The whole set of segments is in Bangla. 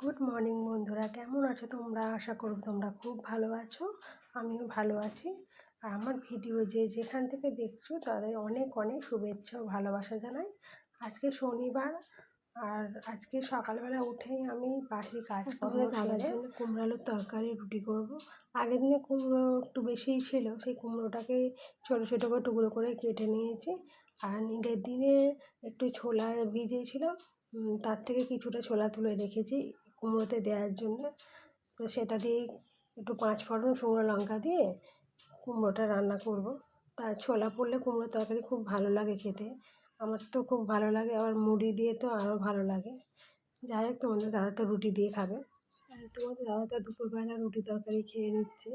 গুড মর্নিং বন্ধুরা, কেমন আছো তোমরা? আশা করব তোমরা খুব ভালো আছো। আমিও ভালো আছি। আর আমার ভিডিও যেখান থেকে দেখছো তাদের অনেক অনেক শুভেচ্ছা ও ভালোবাসা জানাই। আজকে শনিবার, আর আজকে সকালবেলা উঠেই আমি বাসি কাজকর্ম দাদার জন্য কুমড়ো আলুর তরকারি রুটি করব। আগের দিনে কুমড়ো একটু বেশিই ছিল, সেই কুমড়োটাকে ছোটো ছোটো করে টুকরো করে কেটে নিয়েছি। আর নিজের দিনে একটু ছোলা ভিজিয়েছিলাম, তার থেকে কিছুটা ছোলা তুলে রেখেছি কুমড়োতে দেওয়ার জন্য। তো সেটা দিয়েই একটু পাঁচ ফোড়ন শুকনো লঙ্কা দিয়ে কুমড়োটা রান্না করব। তার ছোলা পড়লে কুমড়োর তরকারি খুব ভালো লাগে খেতে, আমার তো খুব ভালো লাগে। আবার মুড়ি দিয়ে তো আরও ভালো লাগে। যাই হোক, তোমাদের দাদা তো রুটি দিয়ে খাবে, আর তোমাদের দাদা তো দুপুরবেলা রুটি তরকারি খেয়ে নিচ্ছে।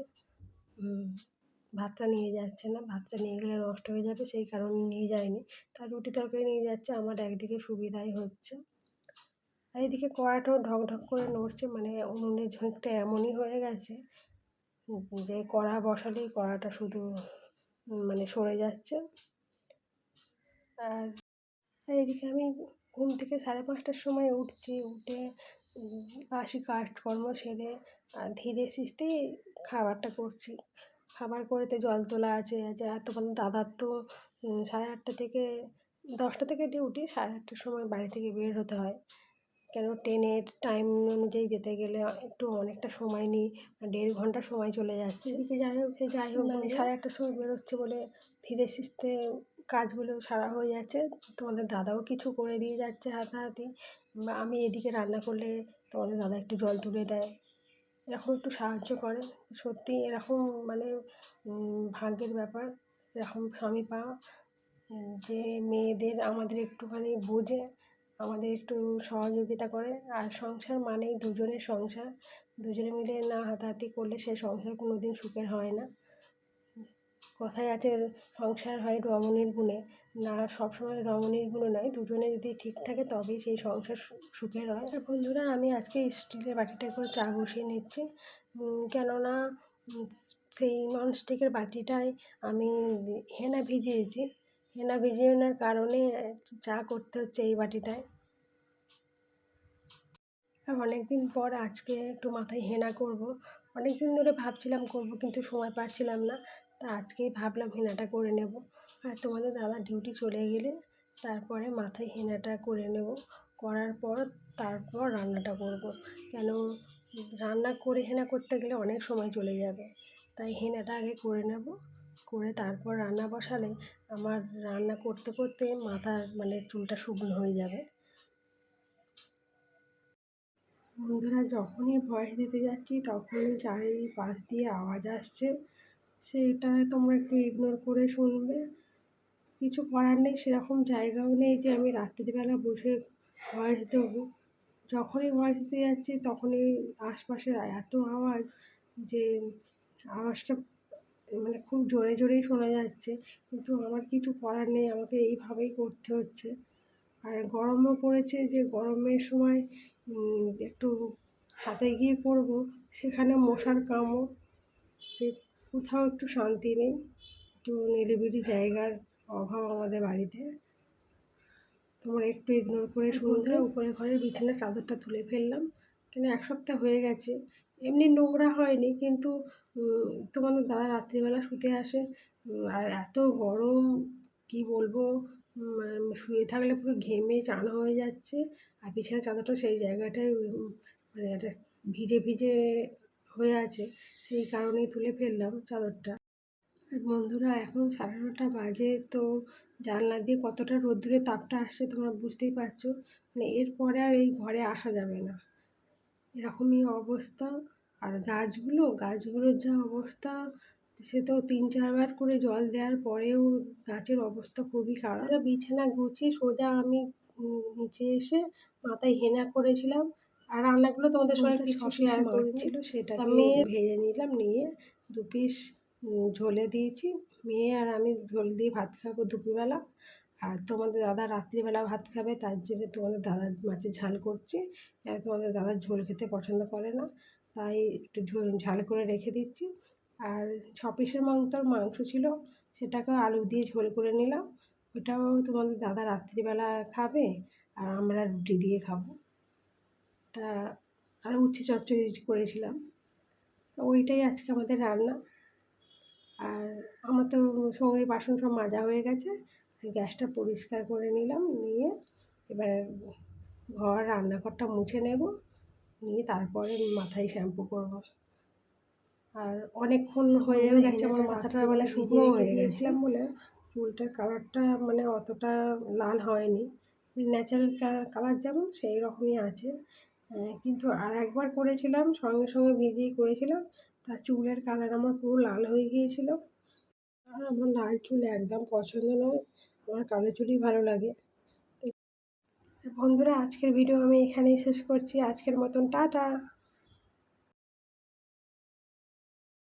ভাতটা নিয়ে যাচ্ছে না, ভাতটা নিয়ে গেলে নষ্ট হয়ে যাবে, সেই কারণে নিয়ে যায়নি। তার রুটি তরকারি নিয়ে যাচ্ছে, আমার একদিকে সুবিধাই হচ্ছে। আর এদিকে কড়াটাও ঢক ঢক করে নড়ছে, মানে উনুনের ঝোঁকটা এমনই হয়ে গেছে যে কড়া বসালেই কড়াটা শুধু মানে সরে যাচ্ছে। আর এদিকে আমি ঘুম থেকে 5:30টার সময় উঠছি, উঠে বাসি কাজকর্ম সেরে ধীরে সুস্থেই খাবারটা করছি। খাবার করেতে জল তোলা আছে, এতক্ষণ দাদার তো 8:30 থেকে 10টা থেকে ডিউটি, 8:30টার সময় বাড়ি থেকে বের হতে হয়। কেন ট্রেনের টাইম অনুযায়ী যেতে গেলে একটু অনেকটা সময় নিই, 1.5 ঘন্টা সময় চলে যাচ্ছে। এদিকে যাই হোক মানে 8:30টার সময় বেরোচ্ছে বলে ধীরে সুস্থে কাজগুলো সারা হয়ে যাচ্ছে। তোমাদের দাদাও কিছু করে দিয়ে যাচ্ছে হাতাহাতি। আমি এদিকে রান্না করলে তোমাদের দাদা একটু জল তুলে দেয়, এরকম একটু সাহায্য করে। সত্যি এরকম মানে ভাগ্যের ব্যাপার এরকম স্বামী পাওয়া, যে মেয়েদের আমাদের একটুখানি বোঝে, আমাদের একটু সহযোগিতা করে। আর সংসার মানেই দুজনের সংসার, দুজনে মিলে না হাতাহাতি করলে সে সংসার কোনো দিন সুখের হয় না। কথায় আছে সংসার হয় রমণীর গুণে, না সবসময় রমণীর গুণে নয়, দুজনে যদি ঠিক থাকে তবেই সেই সংসার সুখের হয়। আর বন্ধুরা, আমি আজকে স্টিলের বাটিটায় করে চা বসিয়ে নিচ্ছি, কেননা সেই ননস্টিকের বাটিটায় আমি হেনা ভিজিয়েছি। হেনা ভিজিয়ে নেওয়ার কারণে চা করতে হচ্ছে এই বাটিটায়। আর অনেক দিন পর আজকে একটু মাথায় হেনা করব। অনেক দিন ধরে ভাবছিলাম করব, কিন্তু সময় পাচ্ছিলাম না। তা আজকেই ভাবলাম হেনাটা করে নেব। আর তোমাদের দাদা ডিউটি চলে গেলে তারপরে মাথায় হেনাটা করে নেব। করার পর তারপর রান্নাটা করব। কেন রান্না করে হেনা করতে গেলে অনেক সময় চলে যাবে, তাই হেনাটা আগে করে নেব। করে তারপর রান্না বসালে আমার রান্না করতে করতে মাথার মানে চুলটা শুকনো হয়ে যাবে। বন্ধুরা, যখনই ভয়েস দিতে যাচ্ছি তখনই চারিপাশ দিয়ে আওয়াজ আসছে, সেটা তোমরা একটু ইগনোর করে শুনবে। কিছু করার নেই, সেরকম জায়গাও নেই যে আমি রাত্রিবেলা বসে ভয়েস দেবো। যখনই ভয়েস দিতে যাচ্ছি তখনই আশপাশের এত আওয়াজ যে আওয়াজটা মানে খুব জোরে জোরেই শোনা যাচ্ছে, কিন্তু আমার কিছু করার নেই, আমাকে এইভাবেই করতে হচ্ছে। আর গরমও পড়েছে, যে গরমের সময় একটু ছাদে গিয়ে করব, সেখানে মশার কামড়, যে কোথাও একটু শান্তি নেই, একটু নিরিবিলি জায়গার অভাব আমাদের বাড়িতে। তোমরা একটু ইগনোর করে শুনবে। উপরে ঘরের বিছানার চাদরটা তুলে ফেললাম, কেন 1 সপ্তাহ হয়ে গেছে। এমনি নোংরা হয়নি, কিন্তু তোমাদের দাদা রাত্রিবেলা শুতে আসে, আর এত গরম কি বলবো, শুয়ে থাকলে পুরো ঘেমে চান হয়ে যাচ্ছে। আর বিছানার চাদরটা সেই জায়গাটায় মানে একটা ভিজে ভিজে হয়ে আছে, সেই কারণেই তুলে ফেললাম চাদরটা। আর বন্ধুরা, এখন 9:30 বাজে, তো জানলা দিয়ে কতটা রোদ্দুরের তাপটা আসছে তোমরা বুঝতেই পারছো। মানে এরপরে আর এই ঘরে আসা যাবে না, এরকমই অবস্থা। আর গাছগুলোর যা অবস্থা, সে তো 3-4 বার করে জল দেওয়ার পরেও গাছের অবস্থা খুবই খারাপ। বিছানা গুছিয়ে সোজা আমি নিচে এসে মাথায় হেনা করেছিলাম, আর রান্নাগুলো তোমাদের সঙ্গে কিছু শেয়ার করেছিল, সেটা আমি ভেজে নিলাম। নিয়ে 2 পিস ঝোলে দিয়েছি, মেয়ে আর আমি ঝোল দিয়ে ভাত খাবো দুপুরবেলা। আর তোমাদের দাদা রাত্রিবেলা ভাত খাবে, তার জন্য তোমাদের দাদার মাছের ঝাল করছি। তোমাদের দাদা ঝোল খেতে পছন্দ করে না, তাই একটু ঝাল করে রেখে দিচ্ছি। আর 6 পিসের মতো মাংস ছিল, সেটাকেও আলু দিয়ে ঝোল করে নিলাম। ওটাও তোমাদের দাদা রাত্রিবেলা খাবে, আর আমরা রুটি দিয়ে খাবো। তা আর উচ্ছে চচ্চড়ি করেছিলাম। তো ওইটাই আজকে আমাদের রান্না। আর আমার তো সঙ্গে বাসন সব মাজা হয়ে গেছে, গ্যাসটা পরিষ্কার করে নিলাম, নিয়ে এবার রান্নাঘরটা মুছে নেব, নিয়ে তারপরে মাথায় শ্যাম্পু করব। আর অনেকক্ষণ হয়েও গেছে, আমার মাথাটা মানে শুকনো হয়ে গেছিলাম বলে চুলটার কালারটা মানে অতটা লাল হয়নি, ন্যাচারাল কালার যেমন সেই রকমই আছে। কিন্তু আর একবার করেছিলাম, সঙ্গে সঙ্গে ভিজিয়ে করেছিলাম, তার চুলের কালার আমার পুরো লাল হয়ে গিয়েছিল। আর আমার লাল চুল একদম পছন্দ নয়, আমার কালো চুলই ভালো লাগে। তো বন্ধুরা, আজকের ভিডিও আমি এখানেই শেষ করছি। আজকের মতন টাটা।